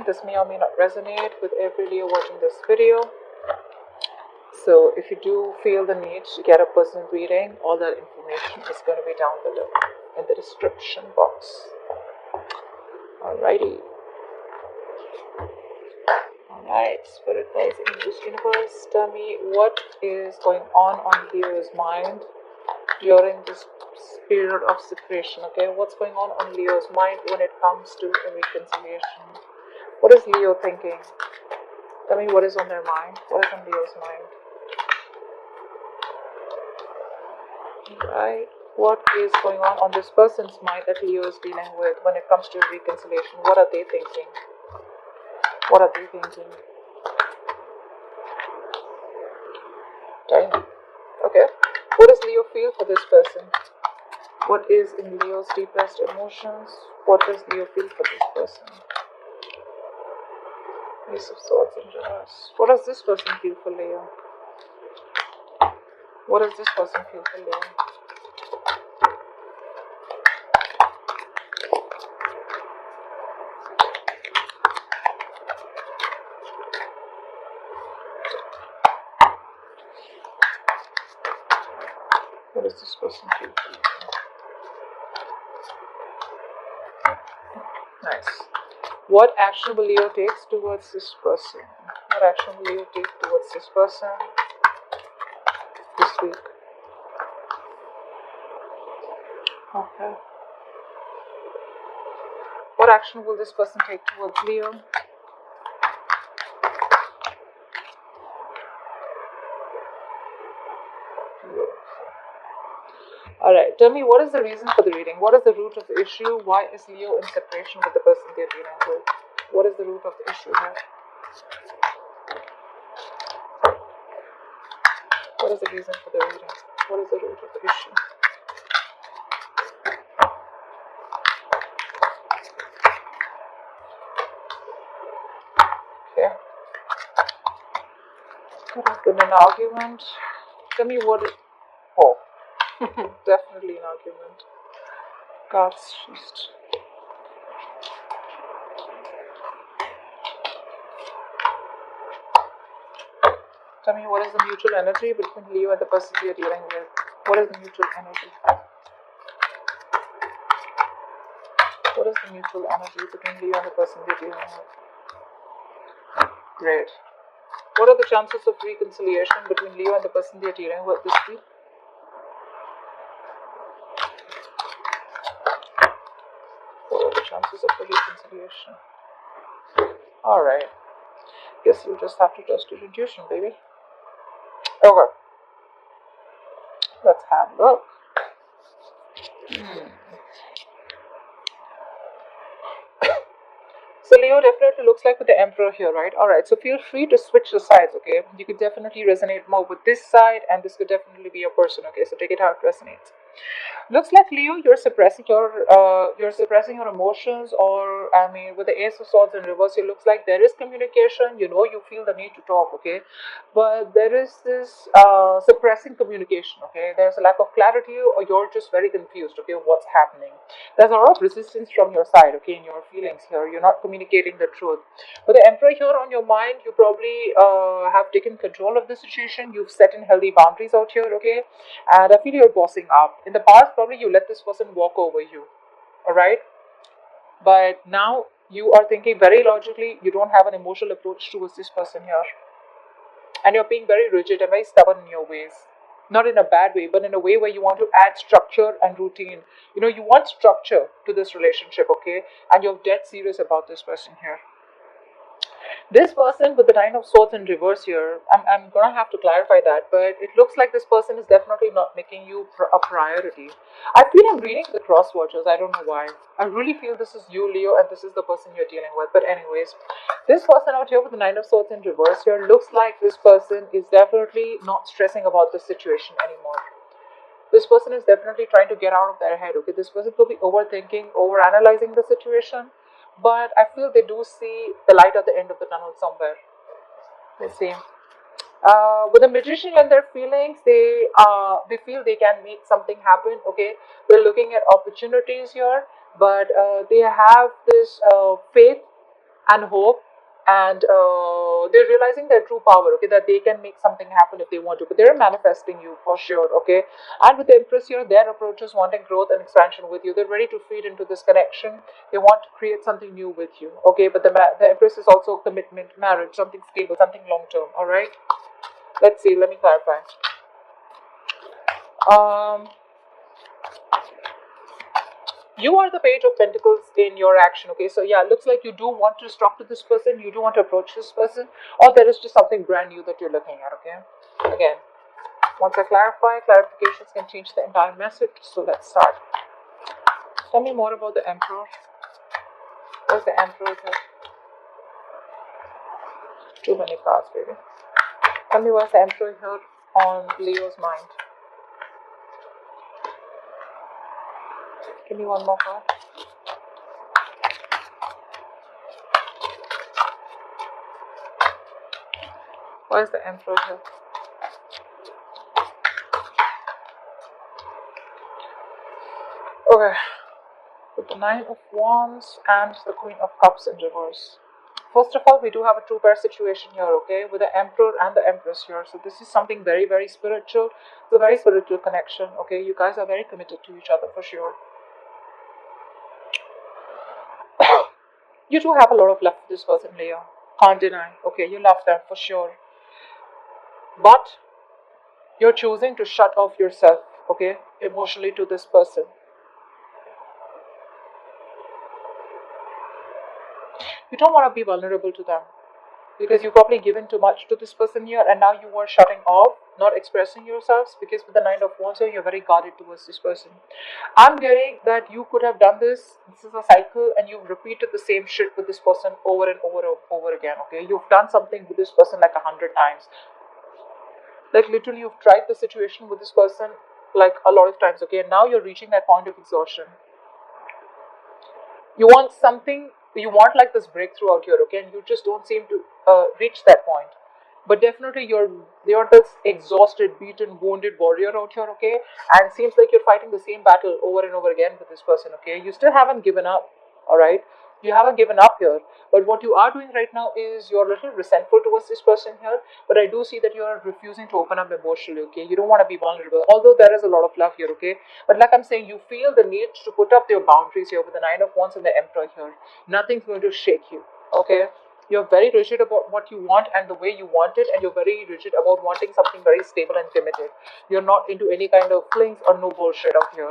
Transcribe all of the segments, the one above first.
This may or may not resonate with every Leo watching this video. So if you do feel the need to get a personal reading, all that information is going to be down below in the description box. Alrighty. Alright, Spirit guides, angels, universe, tell me what is going on Leo's mind during this period of separation. Okay, what's going on Leo's mind when it comes to a reconciliation? What is Leo thinking? Tell me what is on their mind. What is on Leo's mind? Right. What is going on this person's mind that Leo is dealing with when it comes to reconciliation? What are they thinking? What are they thinking? Time. Okay. What does Leo feel for this person? What is in Leo's deepest emotions? What does Leo feel for this person? Ace of Swords in reverse. What does this person feel for Leo? What does this person feel for Leo? What does this person feel for Leo? Nice. What action will Leo take towards this person? What action will Leo take towards this person this week? Okay. What action will this person take towards Leo? Alright, tell me what is the reason for the reading? What is the root of the issue? Why is Leo in separation with the person they're dealing with? What is the root of the issue here? What is the reason for the reading? What is the root of the issue? Okay. Could have been an argument. Tell me what it... Oh. Definitely an argument. God's just... Tell me what is the mutual energy between Leo and the person you're dealing with? What is the mutual energy? What is the mutual energy between Leo and the person you're dealing with? Great. What are the chances of reconciliation between Leo and the person they're dealing with this week? What are the chances of the reconciliation? Alright. Guess you just have to trust your intuition, baby. Okay. Let's have a look. So Leo definitely looks like with the Emperor here, right? Alright, so feel free to switch the sides, okay? You could definitely resonate more with this side, and this could definitely be your person, okay? So take it how it resonates. Looks like Leo, you're suppressing your emotions, or I mean, with the Ace of Swords in reverse, it looks like there is communication. You know, you feel the need to talk, okay, but there is this suppressing communication, okay. There's a lack of clarity, or you're just very confused, okay, what's happening. There's a lot of resistance from your side, okay, in your feelings here. You're not communicating the truth. With the Emperor here on your mind, you probably have taken control of the situation. You've set in healthy boundaries out here, okay, and I feel you're bossing up. In the past, probably you let this person walk over you, alright, but now you are thinking very logically. You don't have an emotional approach towards this person here, and you're being very rigid and very stubborn in your ways. Not in a bad way, but in a way where you want to add structure and routine. You know, you want structure to this relationship, okay, and you're dead serious about this person here. This person with the Nine of Swords in reverse here, I'm gonna have to clarify that, but it looks like this person is definitely not making you a priority. I feel I'm reading the cross watchers. I don't know why. I really feel this is you, Leo, and this is the person you're dealing with. But anyways, this person out here with the Nine of Swords in reverse here looks like this person is definitely not stressing about the situation anymore. This person is definitely trying to get out of their head, okay? This person could be overthinking, overanalyzing the situation, but I feel they do see the light at the end of the tunnel somewhere. Let's see. With the Magician and their feelings, they feel they can make something happen, okay? They're looking at opportunities here, but they have this faith and hope, and they're realizing their true power, okay, that they can make something happen if they want to, but they're manifesting you for sure, okay. And with the Empress here, their approach is wanting growth and expansion with you. They're ready to feed into this connection. They want to create something new with you, okay. But the Empress is also commitment, marriage, something stable, something long term. All right, let's see, let me clarify. um you are the Page of Pentacles in your action, okay. So yeah, looks like you do want to talk to this person, you do want to approach this person, or there is just something brand new that you're looking at, okay. Again, once I clarify, clarifications can change the entire message. So let's start. Tell me more about the Emperor. What's the Emperor here? Too many cards, baby. Tell me what's the Emperor here on Leo's mind. Give me one more card. What is the Emperor here? Okay. With the Nine of Wands and the Queen of Cups in reverse. First of all, we do have a two pair situation here, okay, with the Emperor and the Empress here. So this is something very, very spiritual. It's a very spiritual connection, okay. You guys are very committed to each other for sure. You do have a lot of love for this person, Leo. Can't deny, okay. You love them for sure. But you're choosing to shut off yourself, okay, emotionally to this person. You don't want to be vulnerable to them because you've probably given too much to this person here, and now you are shutting off, not expressing yourselves, because with the Nine of Wands here, you're very guarded towards this person. I'm getting that you could have done this. This is a cycle, and you've repeated the same shit with this person over and over again, okay. You've done something with this person like 100 times. Like literally, you've tried the situation with this person like a lot of times, okay. And now you're reaching that point of exhaustion. You want something, you want like this breakthrough out here, okay, and you just don't seem to reach that point. But definitely you're this exhausted, beaten, wounded warrior out here, okay, and it seems like you're fighting the same battle over and over again with this person, okay. You still haven't given up, all right. You haven't given up here, but what you are doing right now is you're a little resentful towards this person here, but I do see that you're refusing to open up emotionally, okay. You don't want to be vulnerable, although there is a lot of love here, okay. But like I'm saying, you feel the need to put up your boundaries here with the Nine of Wands and the Emperor here. Nothing's going to shake you, okay. You're very rigid about what you want and the way you want it, and you're very rigid about wanting something very stable and committed. You're not into any kind of flings or no bullshit out here.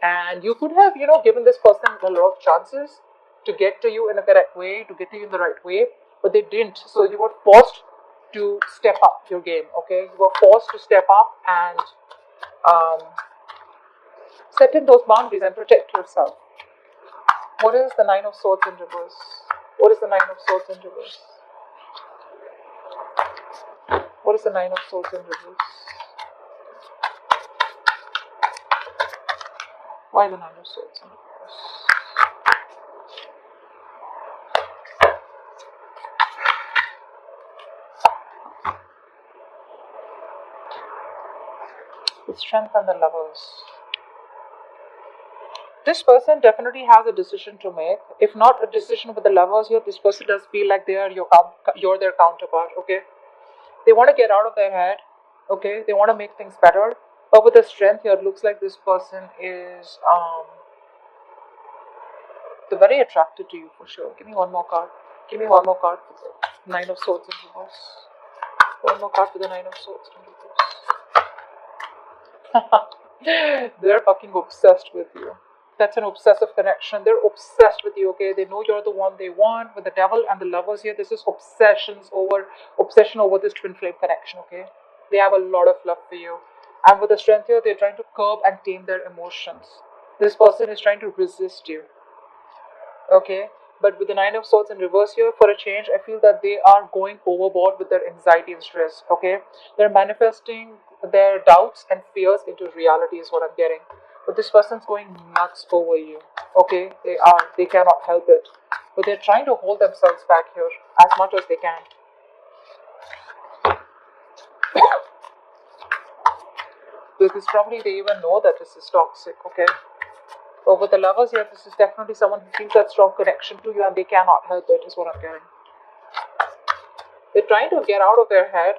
And you could have, given this person a lot of chances to get to you in the correct way, to get to you in the right way, but they didn't. So you were forced to step up your game, okay. You were forced to step up and set in those boundaries and protect yourself. What is the Nine of Swords in reverse? What is the Nine of Swords in reverse? What is the Nine of Swords in reverse? Why the Nine of Swords in reverse? The Strength and the Lovers. This person definitely has a decision to make. If not a decision with the Lovers here, this person does feel like they are you're their counterpart, okay. They want to get out of their head, okay. They want to make things better. But with the Strength here, it looks like this person is they're very attracted to you for sure. Give me one more card. Give me one more card for the Nine of Swords in reverse. One more card for the Nine of Swords in reverse. They're fucking obsessed with you. That's an obsessive connection. They're obsessed with you, okay. They know you're the one they want. With the Devil and the Lovers here, this is obsession over this twin flame connection, okay. They have a lot of love for you. And with the Strength here, they're trying to curb and tame their emotions. This person is trying to resist you, okay. But with the Nine of Swords in reverse here, for a change, I feel that they are going overboard with their anxiety and stress, okay. They're manifesting their doubts and fears into reality is what I'm getting. But this person's going nuts over you, okay. They cannot help it, but they're trying to hold themselves back here as much as they can. Because probably they even know that this is toxic, okay. But with the Lovers here, this is definitely someone who feels that strong connection to you and they cannot help it, is what I'm getting. They're trying to get out of their head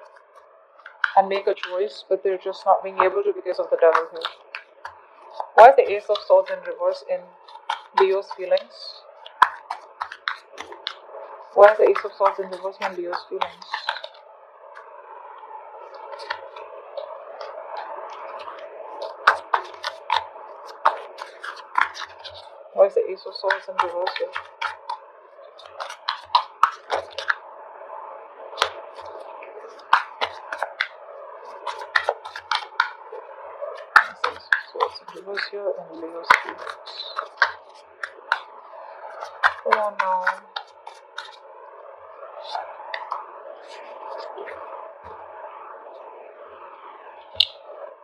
and make a choice, but they're just not being able to because of the Devil here. Why is the Ace of Swords in reverse in Leo's feelings? Why is the Ace of Swords in reverse in Leo's feelings? Why is the Ace of Swords in reverse here? Ace of Swords in reverse here in Leo's feelings. Come on now.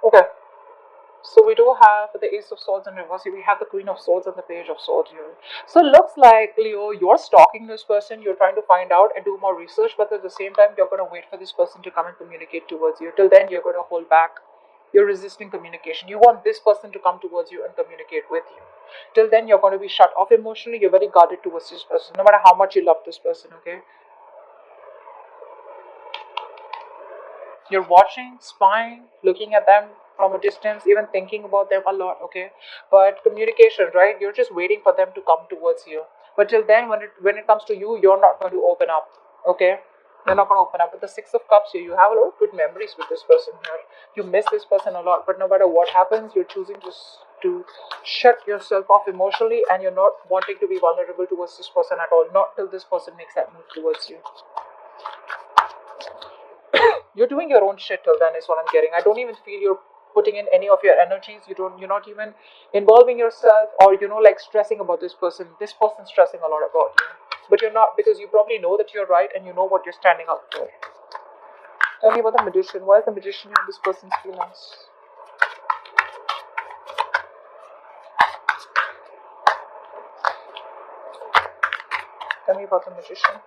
Okay. So we do have the Ace of Swords in reverse here. We have the Queen of Swords and the Page of Swords here. So it looks like, Leo, you're stalking this person. You're trying to find out and do more research. But at the same time, you're going to wait for this person to come and communicate towards you. Till then, you're going to hold back. You're resisting communication. You want this person to come towards you and communicate with you. Till then, you're going to be shut off emotionally. You're very guarded towards this person. No matter how much you love this person, okay? You're watching, spying, looking at them from a distance, even thinking about them a lot, okay? But communication, right? You're just waiting for them to come towards you. But till then, when it comes to you, you're not going to open up, okay? You're not going to open up. With the Six of Cups here, you have a lot of good memories with this person here. You miss this person a lot, but no matter what happens, you're choosing to shut yourself off emotionally, and you're not wanting to be vulnerable towards this person at all. Not till this person makes that move towards you. You're doing your own shit till then, is what I'm getting. I don't even feel you're putting in any of your energies. You're not even involving yourself, or like stressing about this person. This person's stressing a lot about you, but you're not, because you probably know that you're right and you know what you're standing up for. Tell me about the Magician. Why is the Magician in this person's feelings? Tell me about the Magician.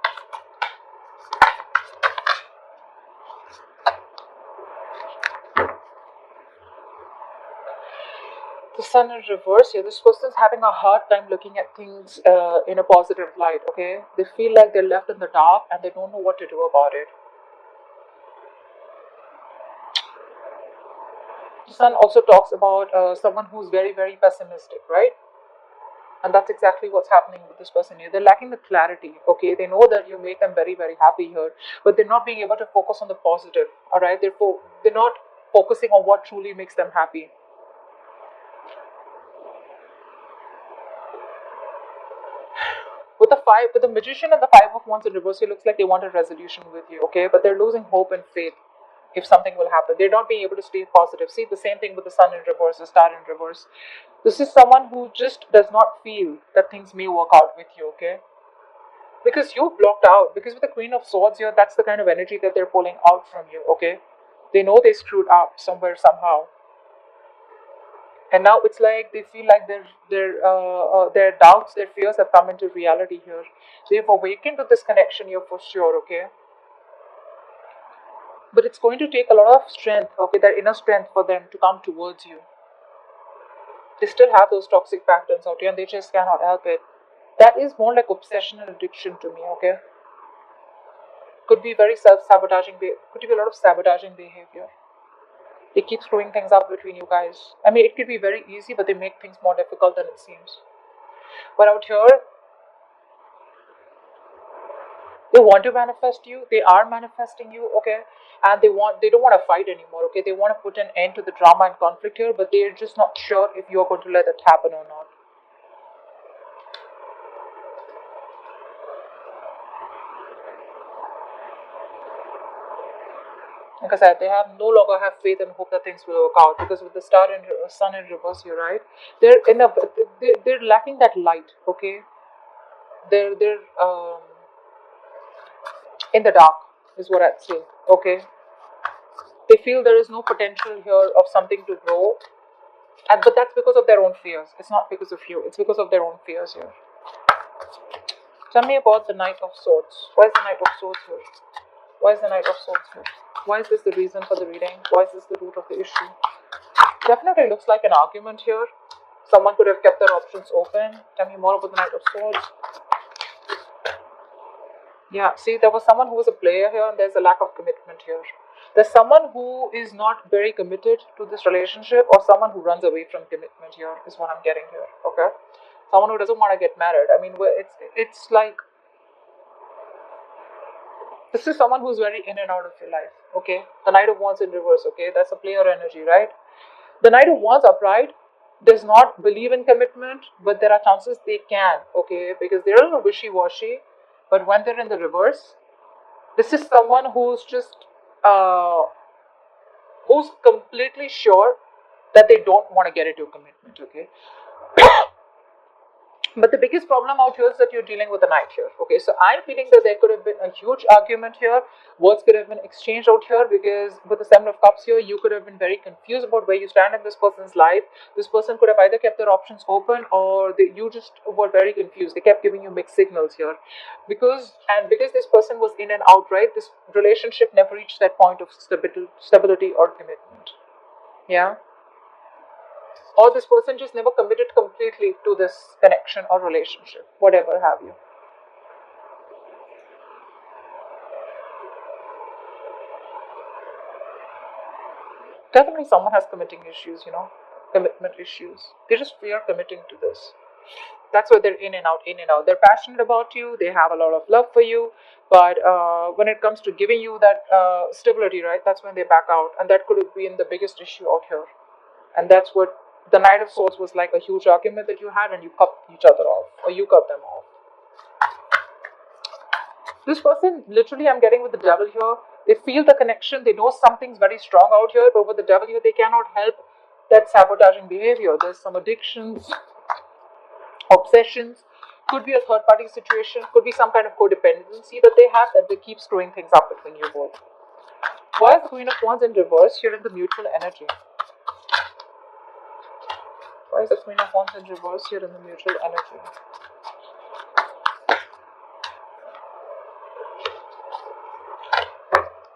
The Sun in reverse here. This person's having a hard time looking at things in a positive light, okay? They feel like they're left in the dark and they don't know what to do about it. The Sun also talks about someone who's very, very pessimistic, right? And that's exactly what's happening with this person here. They're lacking the clarity, okay? They know that you make them very, very happy here, but they're not being able to focus on the positive, alright? They're not focusing on what truly makes them happy. With the Magician and the Five of Wands in reverse, it looks like they want a resolution with you, okay? But they're losing hope and faith if something will happen. They're not being able to stay positive. See, the same thing with the Sun in reverse, the Star in reverse. This is someone who just does not feel that things may work out with you, okay? Because you've blocked out. Because with the Queen of Swords here, that's the kind of energy that they're pulling out from you, okay? They know they screwed up somewhere, somehow. And now it's like they feel like their doubts, their fears have come into reality here. They've awakened to this connection here for sure, okay? But it's going to take a lot of strength, okay, that inner strength for them to come towards you. They still have those toxic patterns out here and they just cannot help it. That is more like obsession and addiction to me, okay? Could be very self-sabotaging, could be a lot of sabotaging behavior. They keep screwing things up between you guys. I mean, it could be very easy, but they make things more difficult than it seems. But out here, they want to manifest you. They are manifesting you, okay? And they don't want to fight anymore, okay? They want to put an end to the drama and conflict here, but they're just not sure if you're going to let it happen or not. Like I said, they no longer have faith and hope that things will work out, because with the Sun in reverse here, right? They're lacking that light, okay? They're in the dark, is what I'd say, okay? They feel there is no potential here of something to grow, but that's because of their own fears. It's not because of you. It's because of their own fears here. Tell me about the Knight of Swords. Why is the Knight of Swords here? Why is the Knight of Swords here? Why is this the reason for the reading? Why is this the root of the issue? Definitely looks like an argument here. Someone could have kept their options open. Tell me more about the Knight of Swords. Yeah, see, there was someone who was a player here, and there's a lack of commitment here. There's someone who is not very committed to this relationship, or someone who runs away from commitment here, is what I'm getting here, okay? Someone who doesn't want to get married. I mean, it's like, this is someone who's very in and out of your life, okay? The Knight of Wands in reverse, okay? That's a player energy, right? The Knight of Wands upright does not believe in commitment, but there are chances they can, okay? Because they're a little wishy-washy, but when they're in the reverse, this is someone who's just, who's completely sure that they don't want to get into a commitment, okay? But the biggest problem out here is that you're dealing with a knight here. Okay, so I'm feeling that there could have been a huge argument here. Words could have been exchanged out here, because with the Seven of Cups here, you could have been very confused about where you stand in this person's life. This person could have either kept their options open, or you just were very confused. They kept giving you mixed signals here. Because this person was in and out, right? This relationship never reached that point of stability or commitment. Yeah. Or this person just never committed completely to this connection or relationship, whatever have you. Definitely someone has committing issues, commitment issues. They just fear committing to this. That's why they're in and out, in and out. They're passionate about you, they have a lot of love for you, but when it comes to giving you that stability, right, that's when they back out. And that could have been the biggest issue out here. And that's what the Knight of Swords was like, a huge argument that you had, and you cut each other off, or you cut them off. This person, literally, I'm getting with the Devil here. They feel the connection. They know something's very strong out here, but with the Devil here, they cannot help that sabotaging behavior. There's some addictions, obsessions. Could be a third-party situation. Could be some kind of codependency that they have, that they keep screwing things up between you both. Why is the Queen of Wands in reverse here in the mutual energy? Why is the Queen of Wands in reverse here in the mutual energy?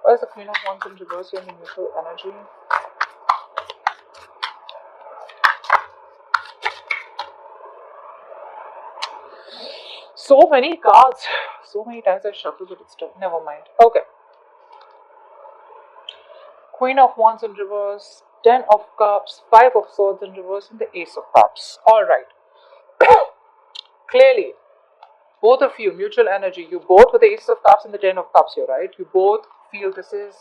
Why is the Queen of Wands in reverse here in the mutual energy? So many cards. So many times I shuffled, but it's still, never mind. Okay. Queen of Wands in reverse, Ten of Cups, Five of Swords in reverse, and the Ace of Cups. Alright. Clearly, both of you, mutual energy, you both with the Ace of Cups and the Ten of Cups here, right? You both feel this is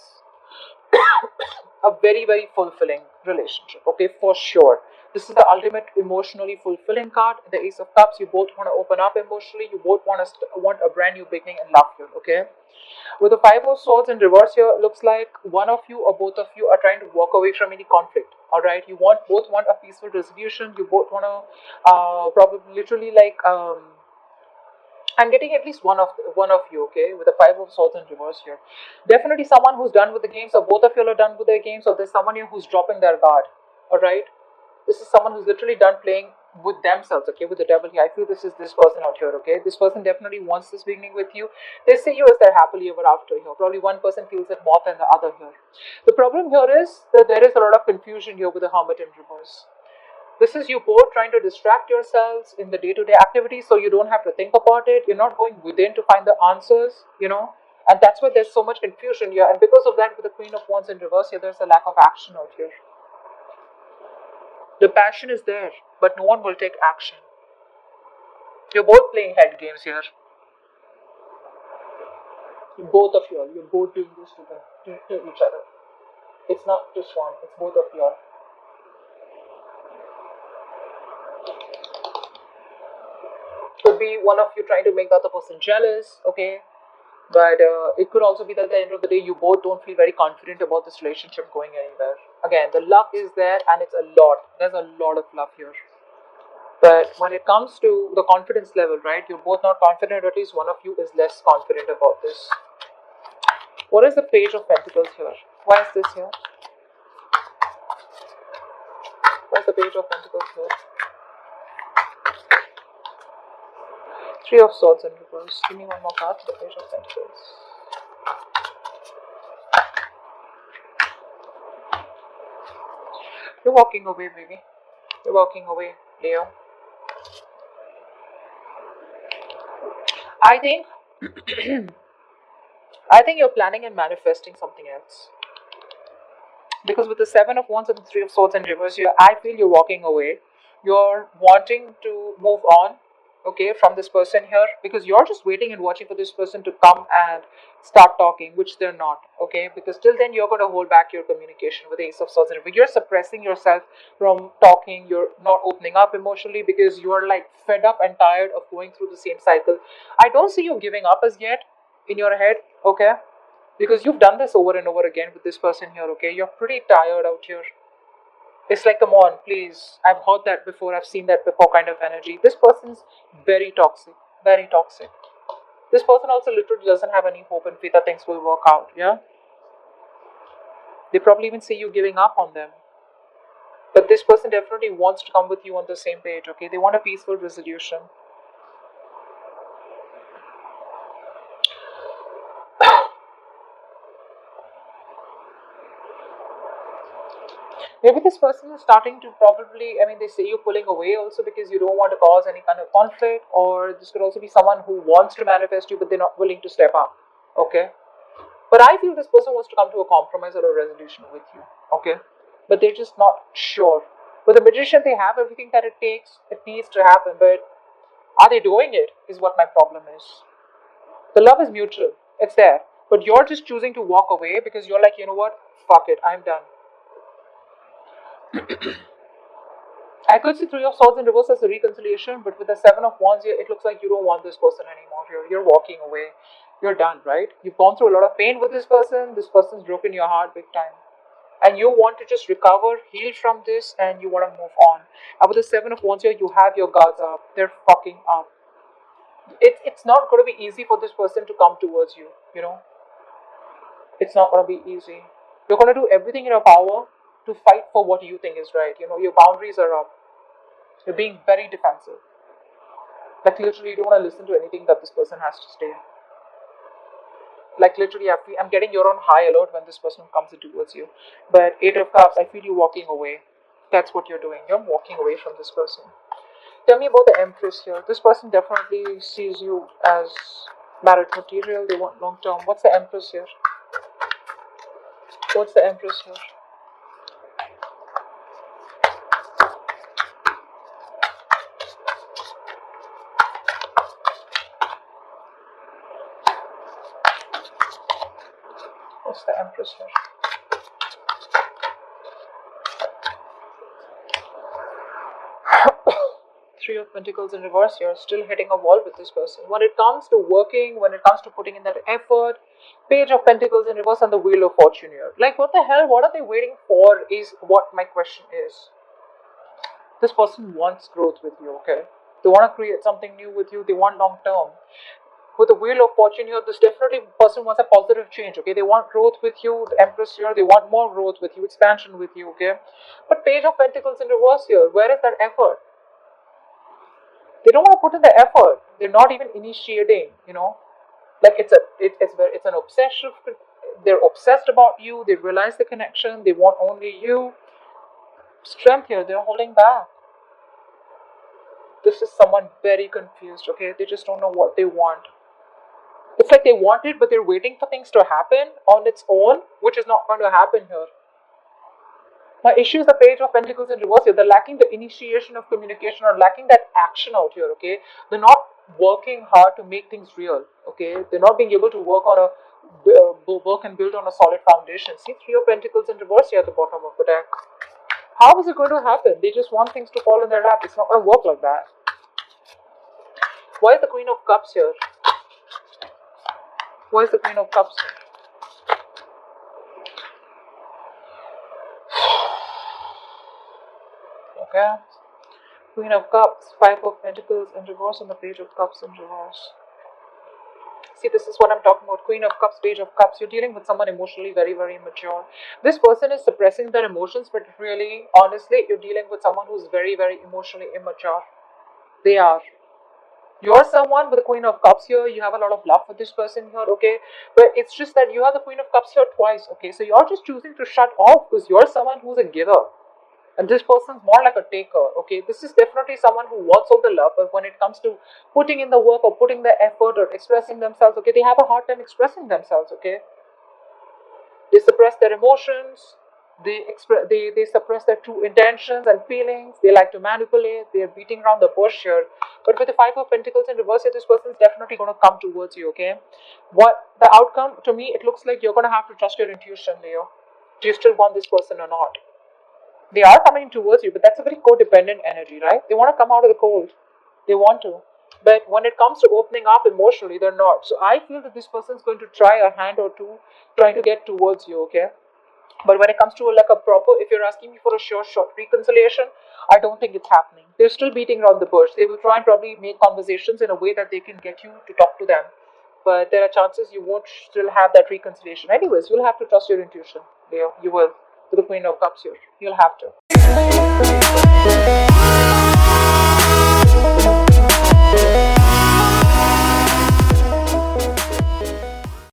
a very, very fulfilling relationship, okay, for sure. This is the ultimate emotionally fulfilling card. The Ace of Cups, you both want to open up emotionally. You both want a brand new beginning in love here, okay? With the Five of Swords in reverse here, it looks like one of you or both of you are trying to walk away from any conflict, alright? You both want a peaceful resolution. You both want to probably literally like, I'm getting at least one of you, okay, with the Five of Swords in reverse here. Definitely someone who's done with the games, or both of you are done with their games, or there's someone here who's dropping their guard, alright? This is someone who's literally done playing with themselves, okay, with the Devil here. I feel this is this person out here, okay? This person definitely wants this beginning with you. They see you as their happily ever after here. Probably one person feels it more than the other here. The problem here is that there is a lot of confusion here with the Hermit in reverse. This is you both trying to distract yourselves in the day-to-day activities, so you don't have to think about it. You're not going within to find the answers, and that's why there's so much confusion here. And because of that, with the Queen of Wands in reverse here, there's a lack of action out here. The passion is there, but no one will take action. You're both playing head games here. Both of you, you're both doing this to each other. It's not just one, it's both of you. Could be one of you trying to make the other person jealous, okay? But it could also be that at the end of the day, you both don't feel very confident about this relationship going anywhere. Again, the love is there, and it's a lot. There's a lot of love here. But when it comes to the confidence level, right, you're both not confident, or at least one of you is less confident about this. What is the Page of Pentacles here? Why is this here? Why is the Page of Pentacles here? Three of Swords in reverse. Give me one more card for the Page of Pentacles. You're walking away, baby. You're walking away. Leo. I think I think you're planning and manifesting something else. Because with the Seven of Wands and the Three of Swords in reverse, I feel you're walking away. You're wanting to move on, okay, from this person here, because you're just waiting and watching for this person to come and start talking, which they're not, okay. Because till then, you're going to hold back your communication with the Ace of Swords in reverse. You're suppressing yourself from talking. You're not opening up emotionally because you're like fed up and tired of going through the same cycle. I don't see you giving up as yet in your head, okay, because you've done this over and over again with this person here, okay. You're pretty tired out here. It's like, come on, please. I've heard that before, I've seen that before kind of energy. This person's very toxic, very toxic. This person also literally doesn't have any hope and faith that things will work out, yeah. They probably even see you giving up on them. But this person definitely wants to come with you on the same page, okay. They want a peaceful resolution. Maybe this person is starting to probably, I mean, they say you're pulling away also because you don't want to cause any kind of conflict, or this could also be someone who wants to manifest you but they're not willing to step up, okay? But I feel this person wants to come to a compromise or a resolution with you, okay? But they're just not sure. With the magician, they have everything that it takes, it needs to happen, but are they doing it is what my problem is. The love is mutual, it's there, but you're just choosing to walk away because you're like, you know what, fuck it, I'm done. I could see Three of Swords in reverse as a reconciliation, but with the Seven of Wands here, it looks like you don't want this person anymore. You're walking away. You're done, right? You've gone through a lot of pain with this person. This person's broken your heart big time. And you want to just recover, heal from this, and you want to move on. And with the Seven of Wands here, you have your guards up. They're fucking up. It's not going to be easy for this person to come towards you, you know? It's not going to be easy. You're going to do everything in your power to fight for what you think is right. You know, your boundaries are up. You're being very defensive. Like literally, you don't want to listen to anything that this person has to say. Like literally, I'm getting your own high alert when this person comes in towards you. But Eight of Cups, I feel you walking away. That's what you're doing. You're walking away from this person. Tell me about the Empress here. This person definitely sees you as marriage material. They want long term. What's the Empress here? What's the Empress here? What's the Empress here? Three of Pentacles in reverse. You're still hitting a wall with this person. When it comes to working, when it comes to putting in that effort, Page of Pentacles in reverse and the Wheel of Fortune here. Like, what the hell? What are they waiting for is what my question is. This person wants growth with you, okay? They want to create something new with you. They want long term. With the Wheel of Fortune here, this definitely person wants a positive change, okay? They want growth with you. The Empress here, they want more growth with you, expansion with you, okay? But Page of Pentacles in reverse here, where is that effort? They don't want to put in the effort. They're not even initiating, you know? Like it's an obsession. They're obsessed about you. They realize the connection. They want only you. Strength here, they're holding back. This is someone very confused, okay? They just don't know what they want. It's like they want it, but they're waiting for things to happen on its own, which is not going to happen here. My issue is the Page of Pentacles in reverse here. They're lacking the initiation of communication or lacking that action out here, okay? They're not working hard to make things real, okay? They're not being able to work and build on a solid foundation. See, Three of Pentacles in reverse here at the bottom of the deck. How is it going to happen? They just want things to fall in their lap. It's not going to work like that. Why is the Queen of Cups here? Why is the Queen of Cups here? Okay. Queen of Cups, Five of Pentacles in reverse, and the Page of Cups in reverse. See, this is what I'm talking about. Queen of Cups, Page of Cups. You're dealing with someone emotionally very, very immature. This person is suppressing their emotions, but really, honestly, you're dealing with someone who's very, very emotionally immature. They are. You're someone with the Queen of Cups here. You have a lot of love for this person here, okay? But it's just that you have the Queen of Cups here twice, okay? So you're just choosing to shut off because you're someone who's a giver. And this person's more like a taker, okay? This is definitely someone who wants all the love, but when it comes to putting in the work or putting the effort or expressing themselves, okay, they have a hard time expressing themselves, okay? They suppress their emotions, they suppress their true intentions and feelings, they like to manipulate, they're beating around the bush here. But with the Five of Pentacles in reverse here, this person is definitely going to come towards you, okay? What the outcome, to me, it looks like you're going to have to trust your intuition, Leo. Do you still want this person or not? They are coming towards you, but that's a very codependent energy, right? They want to come out of the cold. They want to. But when it comes to opening up emotionally, they're not. So I feel that this person is going to try a hand or two trying to get towards you, okay? But when it comes to like a proper, if you're asking me for a sure shot reconciliation, I don't think it's happening. They're still beating around the bush. They will try and probably make conversations in a way that they can get you to talk to them. But there are chances you won't still have that reconciliation. Anyways, you'll have to trust your intuition, Leo. You will. To the Queen of Cups here. You'll have to.